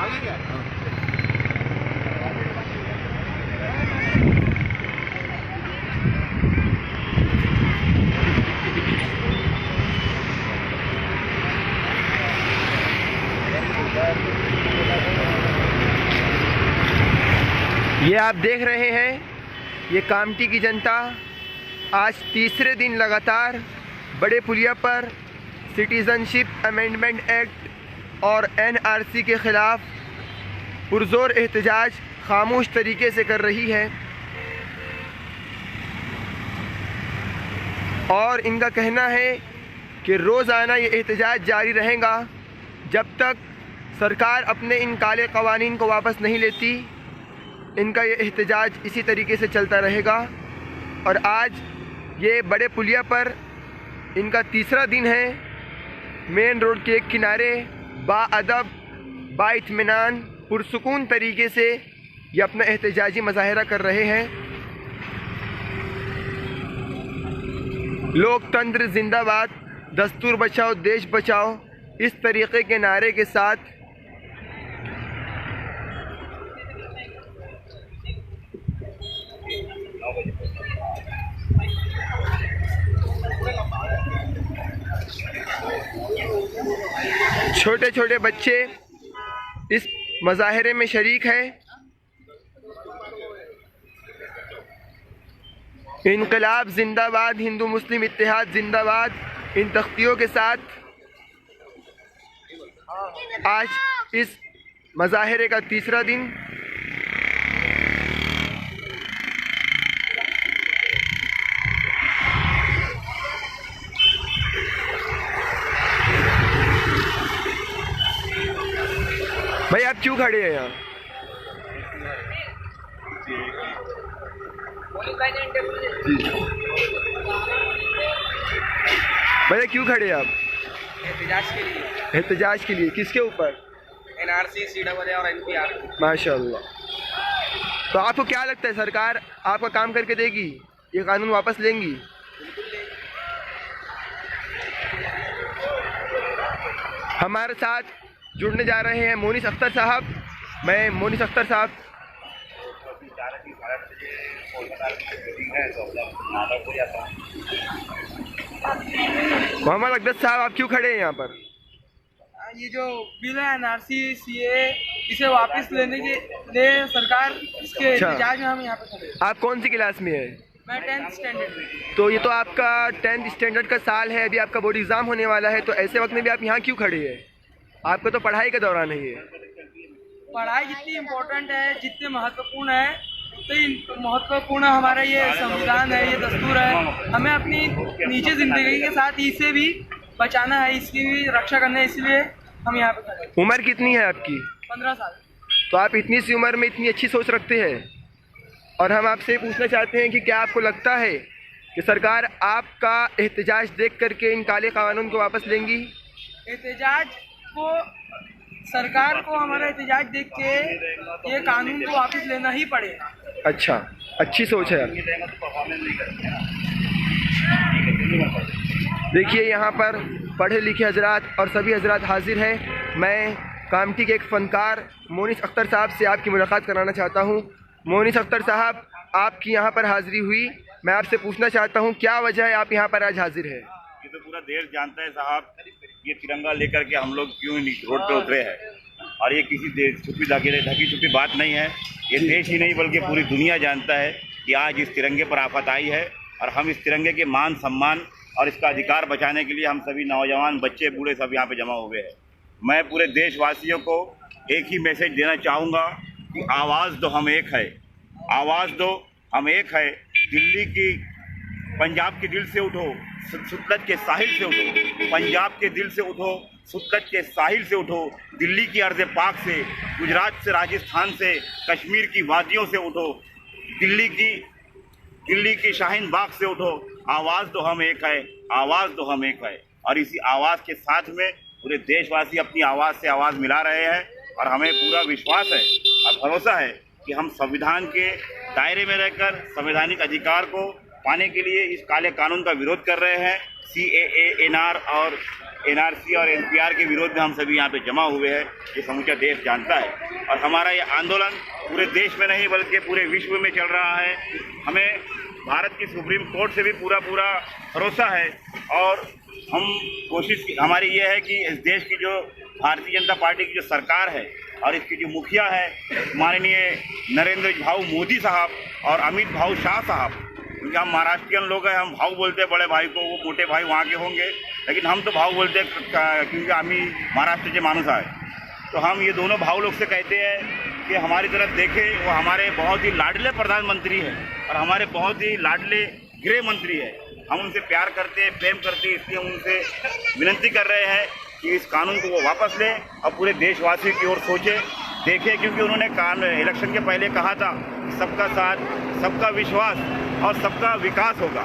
ये आप देख रहे हैं, ये कामठी की जनता आज तीसरे दिन लगातार बड़े पुलिया पर सिटीज़नशिप अमेंडमेंट एक्ट और एनआरसी के ख़िलाफ़ पुरज़ोर एहतजाज खामोश तरीके से कर रही है। और इनका कहना है कि रोज़ाना ये एहतजाज जारी रहेगा जब तक सरकार अपने इन काले क़वानीन को वापस नहीं लेती। इनका ये एहतजाज इसी तरीके से चलता रहेगा। और आज ये बड़े पुलिया पर इनका तीसरा दिन है। मेन रोड के एक किनारे बाअदब, बाइत्मीनान, पुरसुकून तरीके से ये अपना एहतजाजी मुजाहरा कर रहे हैं। लोकतंत्र जिंदाबाद, दस्तूर बचाओ, देश बचाओ, इस तरीके के नारे के साथ छोटे छोटे बच्चे इस मुजाहरे में शरीक हैं। इनकलाब जिंदाबाद, हिंदू मुस्लिम इत्तेहाद जिंदाबाद, इन तख्तियों के साथ आज इस मुजाहरे का तीसरा दिन। भाई आप क्यों खड़े हैं यहाँ? भैया क्यों खड़े हैं आप? एहतजाज के लिए। एहतजाज के लिए किसके ऊपर? एनआरसी, सीडब्ल्यूए और एनपीआर। माशाअल्लाह। तो आपको क्या लगता है सरकार आपका काम करके देगी? ये कानून वापस लेंगी? हमारे साथ जुड़ने जा रहे हैं मोनिस अख्तर साहब। मैं मोनिस अख्तर साहब, मोहम्मद अकदर साहब, आप क्यों खड़े हैं यहाँ पर? ये जो बिल है एनआरसी, सीए, इसे वापस लेने के लिए सरकार इसके एहतजाज में हम यहाँ पे खड़े हैं। आप कौन सी क्लास में है? मैं 10th स्टैंडर्ड में। तो ये तो आपका 10th स्टैंडर्ड का साल है, अभी आपका बोर्ड एग्ज़ाम होने वाला है, तो ऐसे वक्त में भी आप यहाँ क्यों खड़े हैं? आपका तो पढ़ाई का दौरान है ये। पढ़ाई जितनी इम्पोर्टेंट है, जितने महत्वपूर्ण है, उतनी महत्वपूर्ण हमारा ये संविधान है, ये दस्तूर है। हमें अपनी निजी जिंदगी के साथ इसे भी बचाना है, इसकी भी रक्षा करना है, इसलिए हम यहाँ पे खड़े हैं। उम्र कितनी है आपकी? 15 साल। तो आप इतनी सी उम्र में इतनी अच्छी सोच रखते हैं। और हम आपसे पूछना चाहते हैं कि क्या आपको लगता है कि सरकार आपका एहतजाज देख करके इन काले कानून को वापस लेंगी? एहतजाज को, सरकार को हमारा एहतजाज देख के ये कानून को वापस लेना ही पड़ेगा। अच्छा, अच्छी सोच है। देखिए यहाँ पर पढ़े लिखे हजरात और सभी हजरात हाजिर हैं। मैं कामठी के एक फ़नकार मोनिस अख्तर साहब से आपकी मुलाकात कराना चाहता हूँ। मोनिस अख्तर साहब, आपकी यहाँ पर हाज़िरी हुई, मैं आपसे पूछना चाहता हूँ क्या वजह है आप यहाँ पर आज हाजिर है? ये तो पूरा देश जानता है साहब, ये तिरंगा लेकर के हम लोग क्यों रोड पे उतरे हैं। और ये किसी ढकी छुपी बात नहीं है। ये देश ही नहीं बल्कि पूरी दुनिया जानता है कि आज इस तिरंगे पर आफत आई है। और हम इस तिरंगे के मान सम्मान और इसका अधिकार बचाने के लिए हम सभी नौजवान, बच्चे, बूढ़े सब यहाँ पे जमा हुए हैं। मैं पूरे देशवासियों को एक ही मैसेज देना चाहूँगा कि आवाज़ दो, हम एक है। आवाज़ दो, हम एक है। दिल्ली की, पंजाब के दिल से उठो, सतलज के साहिल से उठो। पंजाब के दिल से उठो, सतलज के साहिल से उठो। दिल्ली की अर्ज़ पाक से, गुजरात से, राजस्थान से, कश्मीर की वादियों से उठो। दिल्ली की शाहीन बाग से उठो। आवाज़ दो, हम एक है। आवाज़ दो, हम एक है। और इसी आवाज़ के साथ में पूरे देशवासी अपनी आवाज़ से आवाज़ मिला रहे हैं। और हमें पूरा विश्वास है और भरोसा है कि हम संविधान के दायरे में रहकर संवैधानिक अधिकार को पाने के लिए इस काले कानून का विरोध कर रहे हैं। CAA, NR और एनआरसी और एनपीआर के विरोध में हम सभी यहाँ पे जमा हुए हैं, ये समूचा देश जानता है। और हमारा ये आंदोलन पूरे देश में नहीं बल्कि पूरे विश्व में चल रहा है। हमें भारत की सुप्रीम कोर्ट से भी पूरा भरोसा है और हमारी ये है कि इस देश की जो भारतीय जनता पार्टी की जो सरकार है और इसकी जो मुखिया है माननीय नरेंद्र भाऊ मोदी साहब और अमित भाऊ शाह साहब, क्योंकि हम महाराष्ट्रियन लोग हैं, हम भाऊ बोलते हैं बड़े भाई को, वो मोटे भाई वहाँ के होंगे, लेकिन हम तो भाऊ बोलते हैं क्योंकि हम ही महाराष्ट्र के मानुस आए। तो हम ये दोनों भाऊ लोग से कहते हैं कि हमारी तरफ देखें, वो हमारे बहुत ही लाडले प्रधानमंत्री हैं और हमारे बहुत ही लाडले गृह मंत्री है। हम उनसे प्यार करते हैं, प्रेम करते हैं, इसलिए हम उनसे विनती कर रहे हैं कि इस कानून को वो वापस लें और पूरे देशवासियों की ओर सोचें, देखें, क्योंकि उन्होंने इलेक्शन के पहले कहा था कि सबका साथ, सबका विश्वास और सबका विकास होगा।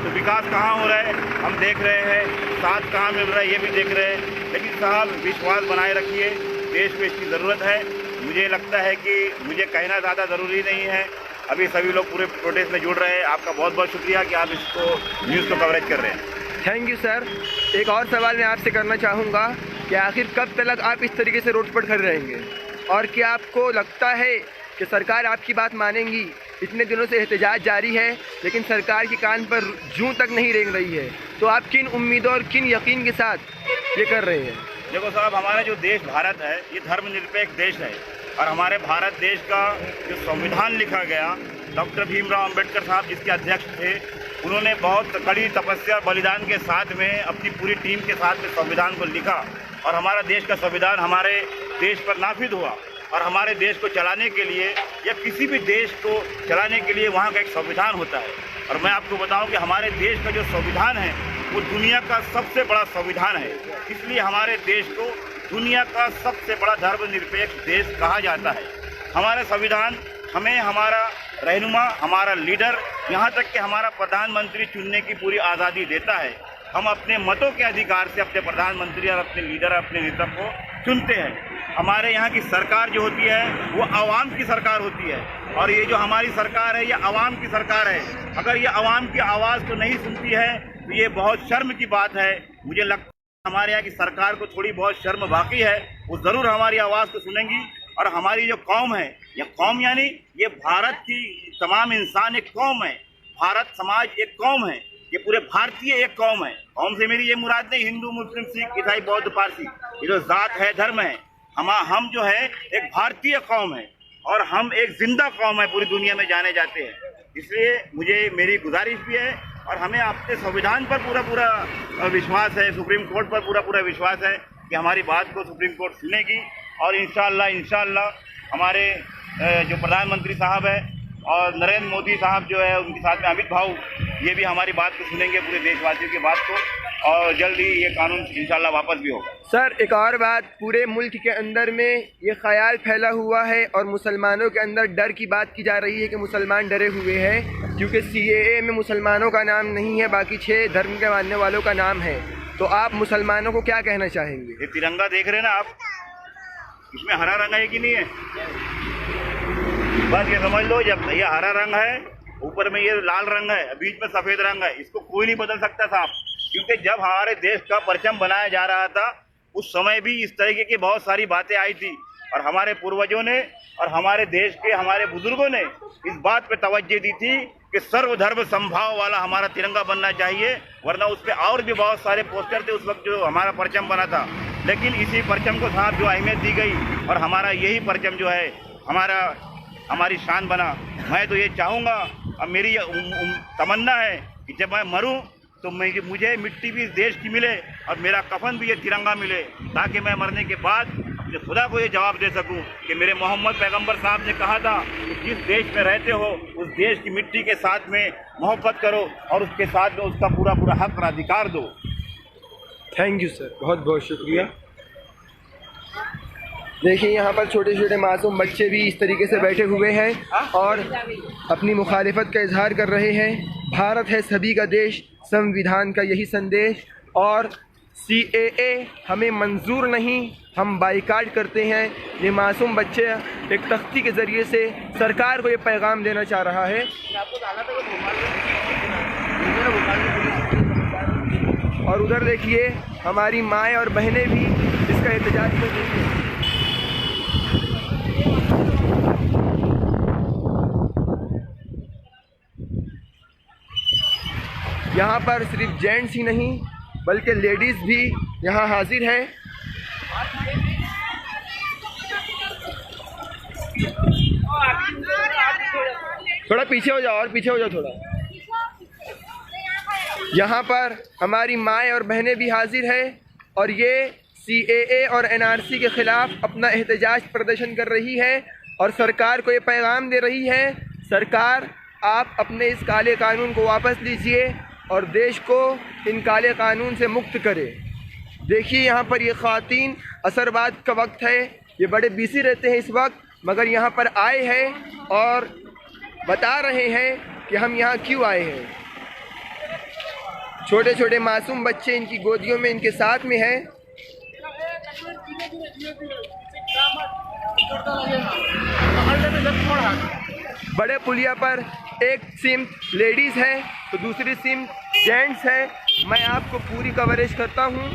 तो विकास कहाँ हो रहा है हम देख रहे हैं, साथ कहाँ मिल रहा है ये भी देख रहे हैं। लेकिन साहब विश्वास बनाए रखिए, देश को इसकी ज़रूरत है। मुझे लगता है कि मुझे कहना ज़्यादा ज़रूरी नहीं है, अभी सभी लोग पूरे प्रोटेस्ट में जुड़ रहे हैं। आपका बहुत बहुत शुक्रिया कि आप इसको न्यूज़ को कवरेज कर रहे हैं। Thank you sir. एक और सवाल मैं आपसे करना चाहूँगा कि आखिर कब तक आप इस तरीके से रोड पर खड़े रहेंगे और क्या आपको लगता है कि सरकार आपकी बात मानेगी? इतने दिनों से एहतजाज जारी है लेकिन सरकार के कान पर जूं तक नहीं रेंग रही है, तो आप किन उम्मीदों और किन यकीन के साथ ये कर रहे हैं? देखो साहब, हमारा जो देश भारत है ये धर्मनिरपेक्ष देश है और हमारे भारत देश का जो संविधान लिखा गया, डॉक्टर भीमराव अंबेडकर साहब जिसके अध्यक्ष थे, उन्होंने बहुत कड़ी तपस्या बलिदान के साथ में अपनी पूरी टीम के साथ में संविधान को लिखा और हमारा देश का संविधान हमारे देश पर नाफिज हुआ। और हमारे देश को चलाने के लिए या किसी भी देश को चलाने के लिए वहाँ का एक संविधान होता है। और मैं आपको बताऊं कि हमारे देश का जो संविधान है वो दुनिया का सबसे बड़ा संविधान है, इसलिए हमारे देश को दुनिया का सबसे बड़ा धर्मनिरपेक्ष देश कहा जाता है। हमारा संविधान हमें हमारा रहनुमा, हमारा लीडर, यहाँ तक कि हमारा प्रधानमंत्री चुनने की पूरी आज़ादी देता है। हम अपने मतों के अधिकार से अपने प्रधानमंत्री और अपने लीडर, अपने नेता को चुनते हैं। हमारे यहाँ की सरकार जो होती है वो आवाम की सरकार होती है और ये जो हमारी सरकार है ये आवाम की सरकार है। अगर ये आवाम की आवाज़ को नहीं सुनती है तो ये बहुत शर्म की बात है। मुझे लगता है हमारे यहाँ की सरकार को थोड़ी बहुत शर्म बाकी है, वो ज़रूर हमारी आवाज़ को सुनेंगी। और हमारी जो कौम है, यह कौम यानी ये भारत की तमाम इंसान एक कौम है, भारत समाज एक कौम है, ये पूरे भारतीय एक कौम है। कौम से मेरी ये मुराद नहीं हिंदू, मुस्लिम, सिख, ईसाई, बौद्ध, पारसी, ये जो जात है, धर्म है, हम जो है एक भारतीय कौम है और हम एक जिंदा कौम है, पूरी दुनिया में जाने जाते हैं। इसलिए मुझे मेरी गुजारिश भी है और हमें अपने संविधान पर पूरा विश्वास है, सुप्रीम कोर्ट पर पूरा विश्वास है कि हमारी बात को सुप्रीम कोर्ट सुनेगी और इंशाअल्लाह हमारे जो प्रधानमंत्री साहब है और नरेंद्र मोदी साहब जो है उनके साथ में अमित भाऊ, ये भी हमारी बात को सुनेंगे, पूरे देशवासियों की बात को, और जल्द ही ये कानून इंशाअल्लाह वापस भी होगा। सर एक और बात, पूरे मुल्क के अंदर में ये ख्याल फैला हुआ है और मुसलमानों के अंदर डर की बात की जा रही है कि मुसलमान डरे हुए हैं क्योंकि CAA में मुसलमानों का नाम नहीं है, बाकी 6 धर्म के मानने वालों का नाम है। तो आप मुसलमानों को क्या कहना चाहेंगे? ये तिरंगा देख रहे हैं ना आप, इसमें हरा रंग है कि नहीं है? बस ये समझ लो, जब ये हरा रंग है, ऊपर में ये लाल रंग है, बीच में सफ़ेद रंग है, इसको कोई नहीं बदल सकता साहब। क्योंकि जब हमारे देश का परचम बनाया जा रहा था उस समय भी इस तरीके की बहुत सारी बातें आई थी और हमारे पूर्वजों ने और हमारे देश के हमारे बुजुर्गों ने इस बात पे तवज्जो दी थी कि सर्वधर्म संभाव वाला हमारा तिरंगा बनना चाहिए, वरना उस पर और भी बहुत सारे पोस्टर थे उस वक्त जो हमारा परचम बना था। लेकिन इसी परचम को साहब जो अहमियत दी गई और हमारा यही परचम जो है हमारी शान बना। मैं तो ये चाहूँगा और मेरी तमन्ना है कि जब मैं मरूँ तो मुझे मिट्टी भी इस देश की मिले और मेरा कफन भी ये तिरंगा मिले, ताकि मैं मरने के बाद अपने खुदा को ये जवाब दे सकूं कि मेरे मोहम्मद पैगंबर साहब ने कहा था कि जिस देश में रहते हो उस देश की मिट्टी के साथ में मोहब्बत करो और उसके साथ में उसका पूरा हक और अधिकार दो। थैंक यू सर, बहुत बहुत शुक्रिया। देखिए यहाँ पर छोटे छोटे मासूम बच्चे भी इस तरीके से बैठे हुए हैं और अपनी मुखालिफत का इजहार कर रहे हैं। भारत है सभी का देश, संविधान का यही संदेश, और CAA हमें मंजूर नहीं, हम बाइकाट करते हैं। ये मासूम बच्चे एक तख्ती के ज़रिए से सरकार को ये पैगाम देना चाह रहा है। और उधर देखिए हमारी माएँ और बहनें भी इसका एहतजाज कर रही हैं। यहाँ पर सिर्फ जेंट्स ही नहीं बल्कि लेडीज़ भी यहाँ हाजिर है। थोड़ा पीछे हो जाओ, और पीछे हो जाओ थोड़ा। यहाँ पर हमारी माएँ और बहनें भी हाजिर है और ये CAA और NRC के ख़िलाफ़ अपना एहतजाज प्रदर्शन कर रही है और सरकार को ये पैगाम दे रही है, सरकार आप अपने इस काले कानून को वापस लीजिए और देश को इन काले कानून से मुक्त करें। देखिए यहाँ पर ये ख़वातीन असरबाद का वक्त है, ये बड़े बिजी रहते हैं इस वक्त, मगर यहाँ पर आए हैं और बता रहे हैं कि हम यहाँ क्यों आए हैं। छोटे छोटे मासूम बच्चे इनकी गोदियों में इनके साथ में हैं। बड़े पुलिया पर एक सिम लेडीज़ है तो दूसरी सिम जेंट्स है। मैं आपको पूरी कवरेज करता हूँ।